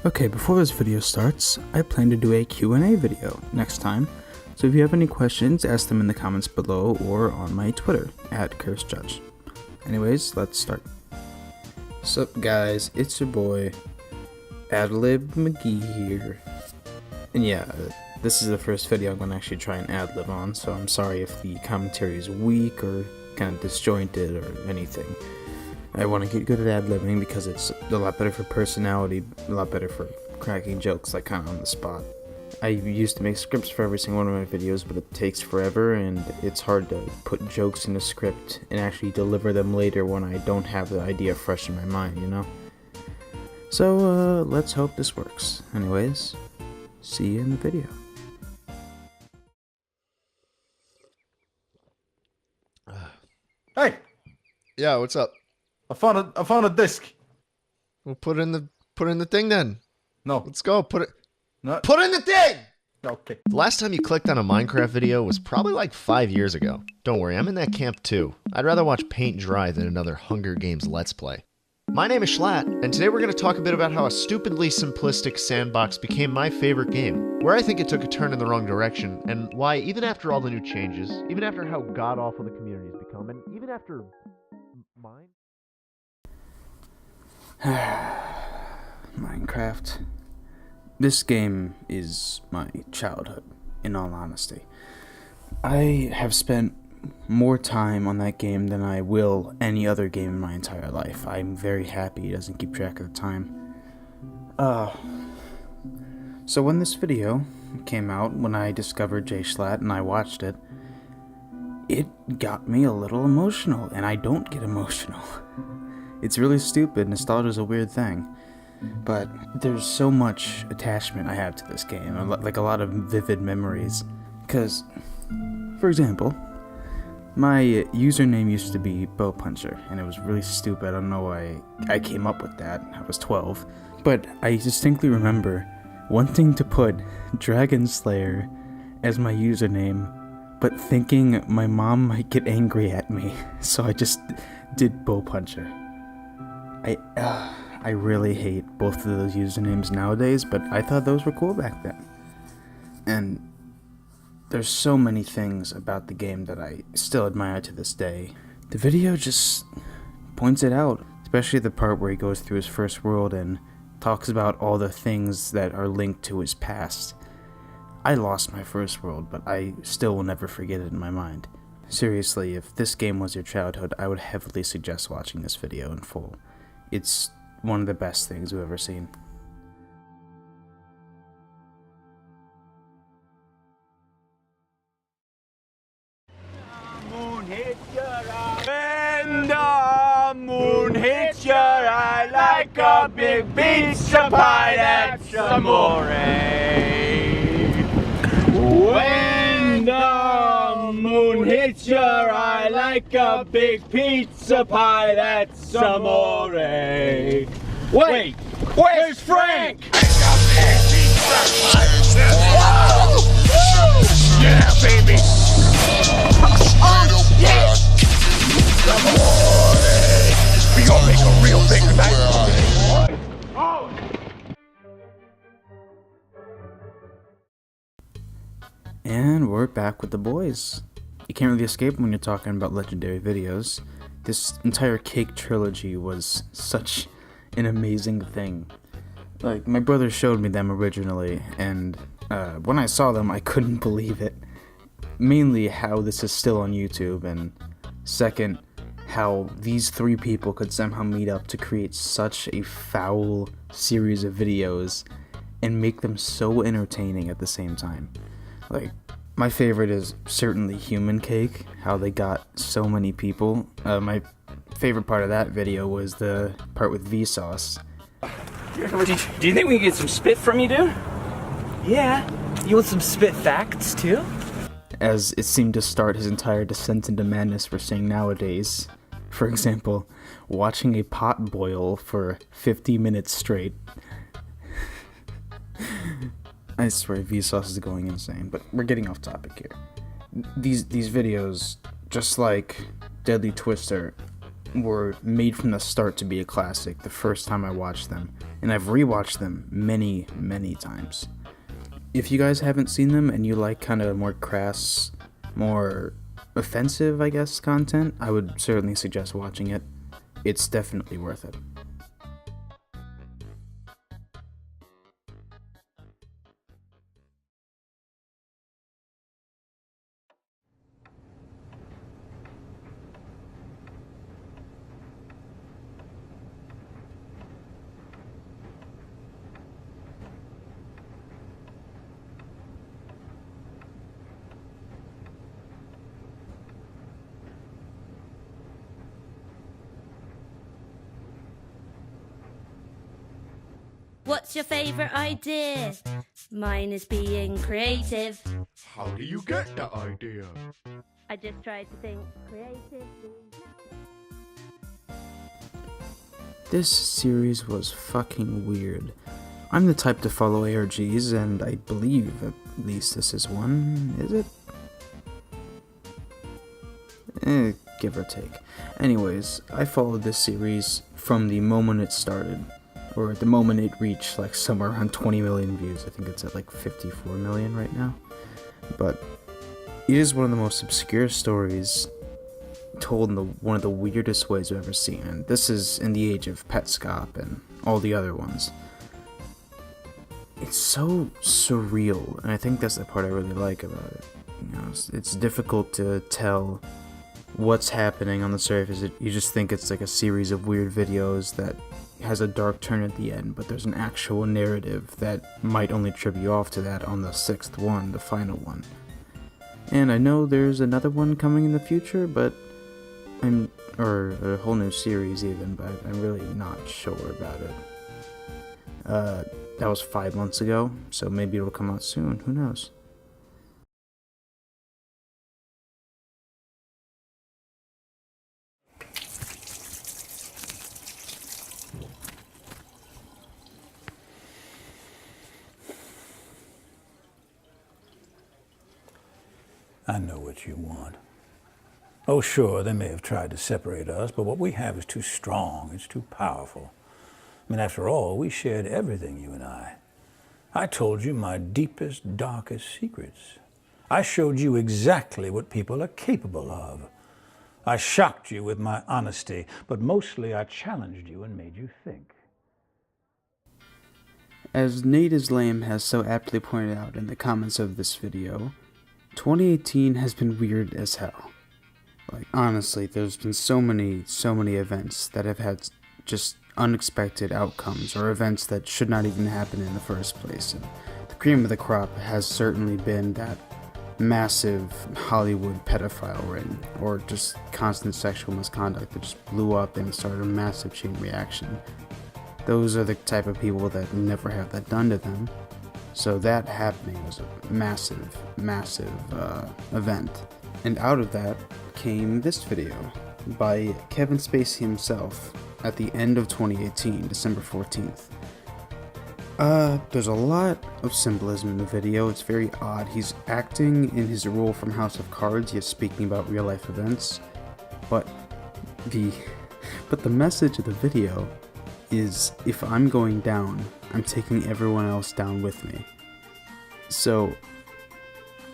Okay, before this video starts, I plan to do a Q&A video next time, so if you have any questions, ask them in the comments below or on my Twitter, @cursejudge. Anyways, let's start. Sup guys, it's your boy, Ad-Lib McGee here. And yeah, this is the first video I'm going to actually try and ad-lib on, so I'm sorry if the commentary is weak or kind of disjointed or anything. I want to get good at ad-libbing because it's a lot better for personality, a lot better for cracking jokes like kind of on the spot. I used to make scripts for every single one of my videos, but it takes forever and it's hard to put jokes in a script and actually deliver them later when I don't have the idea fresh in my mind, you know? So, let's hope this works. Anyways, see you in the video. Hey, Yeah, what's up? I found a disc. We'll put it in the thing then. No, Let's go. Put it in the thing. okay. The last time you clicked on a Minecraft video was probably like 5 years ago. Don't worry, I'm in that camp too. I'd rather watch paint dry than another Hunger Games Let's Play. My name is jschlatt, and today we're going to talk a bit about how a stupidly simplistic sandbox became my favorite game, where I think it took a turn in the wrong direction, and why even after all the new changes, even after how god-awful the community has become, and even after mine... Minecraft. This game is my childhood, in all honesty. I have spent more time on that game than I will any other game in my entire life. I'm very happy it doesn't keep track of the time. So when this video came out, when I discovered jschlatt and I watched it, it got me a little emotional, and I don't get emotional. It's really stupid. Nostalgia is a weird thing, but there's so much attachment I have to this game, like a lot of vivid memories. Because, for example, my username used to be Bow Puncher, and it was really stupid. I don't know why I came up with that. I was 12, but I distinctly remember wanting to put Dragon Slayer as my username, but thinking my mom might get angry at me, so I just did Bow Puncher. I really hate both of those usernames nowadays, but I thought those were cool back then. And there's so many things about the game that I still admire to this day. The video just points it out, especially the part where he goes through his first world and talks about all the things that are linked to his past. I lost my first world, but I still will never forget it in my mind. Seriously, if this game was your childhood, I would heavily suggest watching this video in full. It's one of the best things we've ever seen. When the moon hits your eye like a big pizza pie, that's amore. When the moon hits your eye like a big pizza pie, that's amore. Wait, where's Frank? Yeah, baby. Oh, yeah. We gonna make a real big night. Oh. And we're back with the boys. You can't really escape when you're talking about legendary videos. This entire Cake Trilogy was such an amazing thing. Like, my brother showed me them originally, and when I saw them, I couldn't believe it. Mainly how this is still on YouTube, and second, how these three people could somehow meet up to create such a foul series of videos and make them so entertaining at the same time. Like, my favorite is certainly Human Cake, how they got so many people. My favorite part of that video was the part with Vsauce. Do you think we can get some spit from you, dude? Yeah. You want some spit facts, too? As it seemed to start his entire descent into madness we're seeing nowadays. For example, watching a pot boil for 50 minutes straight. I swear Vsauce is going insane, but we're getting off topic here. These videos, just like Deadly Twister, were made from the start to be a classic the first time I watched them, and I've rewatched them many, many times. If you guys haven't seen them and you like kind of more crass, more offensive, I guess, content, I would certainly suggest watching it. It's definitely worth it. What's your favorite idea? Mine is being creative. How do you get the idea? I just tried to think creatively. This series was fucking weird. I'm the type to follow ARGs, and I believe at least this is one, is it? Give or take. Anyways, I followed this series from the moment it started, or the moment it reached like somewhere around 20 million views. I think it's at like 54 million right now. But it is one of the most obscure stories told in one of the weirdest ways I've ever seen, and this is in the age of petscop and all the other ones. It's so surreal, and I think that's the part I really like about it. You know, it's difficult to tell what's happening on the surface. You just think it's like a series of weird videos that has a dark turn at the end, but there's an actual narrative that might only trip you off to that on the 6th one, the final one. And I know there's another one coming in the future, but or a whole new series even, but I'm really not sure about it. That was 5 months ago, so maybe it'll come out soon, who knows. I know what you want. Oh, sure, they may have tried to separate us, but what we have is too strong, it's too powerful. I mean, after all, we shared everything, you and I. I told you my deepest, darkest secrets. I showed you exactly what people are capable of. I shocked you with my honesty, but mostly I challenged you and made you think. As Nate is Lame has so aptly pointed out in the comments of this video, 2018 has been weird as hell. Like, honestly, there's been so many events that have had just unexpected outcomes, or events that should not even happen in the first place. And the cream of the crop has certainly been that massive Hollywood pedophile ring, or just constant sexual misconduct that just blew up and started a massive chain reaction. Those are the type of people that never have that done to them. So that happening was a massive event. And out of that came this video by Kevin Spacey himself at the end of 2018, December 14th. There's a lot of symbolism in the video. It's very odd. He's acting in his role from House of Cards, yet speaking about real life events. But the message of the video is, if I'm going down, I'm taking everyone else down with me. So,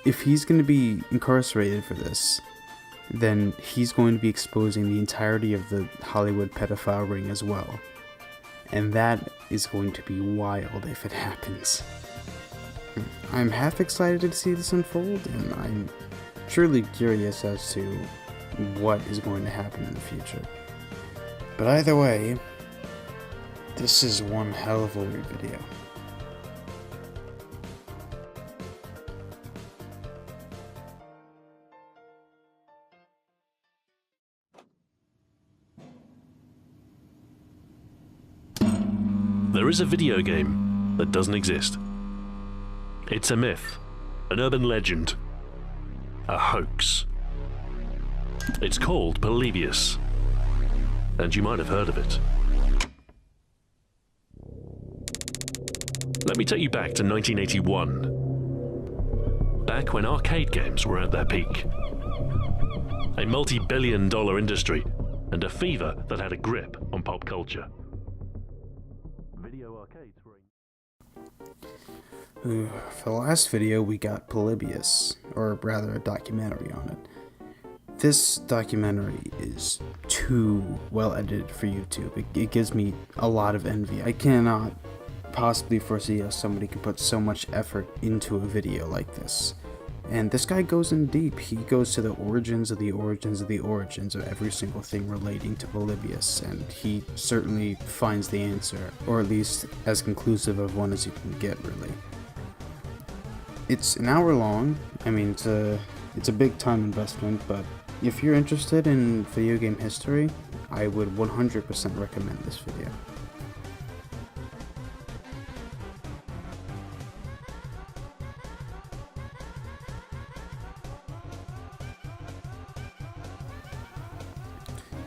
if he's going to be incarcerated for this, then he's going to be exposing the entirety of the Hollywood pedophile ring as well. And that is going to be wild if it happens. I'm half excited to see this unfold, and I'm truly curious as to what is going to happen in the future. But either way, this is one hell of a weird video. There is a video game that doesn't exist. It's a myth, an urban legend, a hoax. It's called Polybius, and you might have heard of it. Let me take you back to 1981, back when arcade games were at their peak. A multi-billion-dollar industry and a fever that had a grip on pop culture. Video arcades were For the last video, we got Polybius, or rather a documentary on it. This documentary is too well edited for YouTube. It gives me a lot of envy. I cannot possibly foresee how somebody could put so much effort into a video like this. And this guy goes in deep. He goes to the origins of the origins of the origins of every single thing relating to Polybius, and he certainly finds the answer, or at least as conclusive of one as you can get, really. It's an hour long. I mean, it's a big time investment, but if you're interested in video game history, I would 100% recommend this video.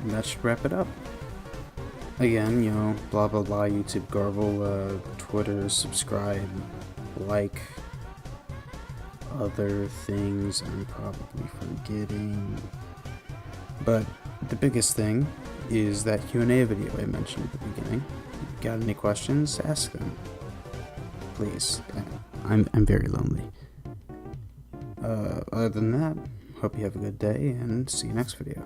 And that should wrap it up. Again, you know, blah blah blah, YouTube garble, Twitter, subscribe, like, other things I'm probably forgetting. But the biggest thing is that Q&A video I mentioned at the beginning. If you got any questions, ask them. Please. I'm very lonely. Other than that, hope you have a good day and see you next video.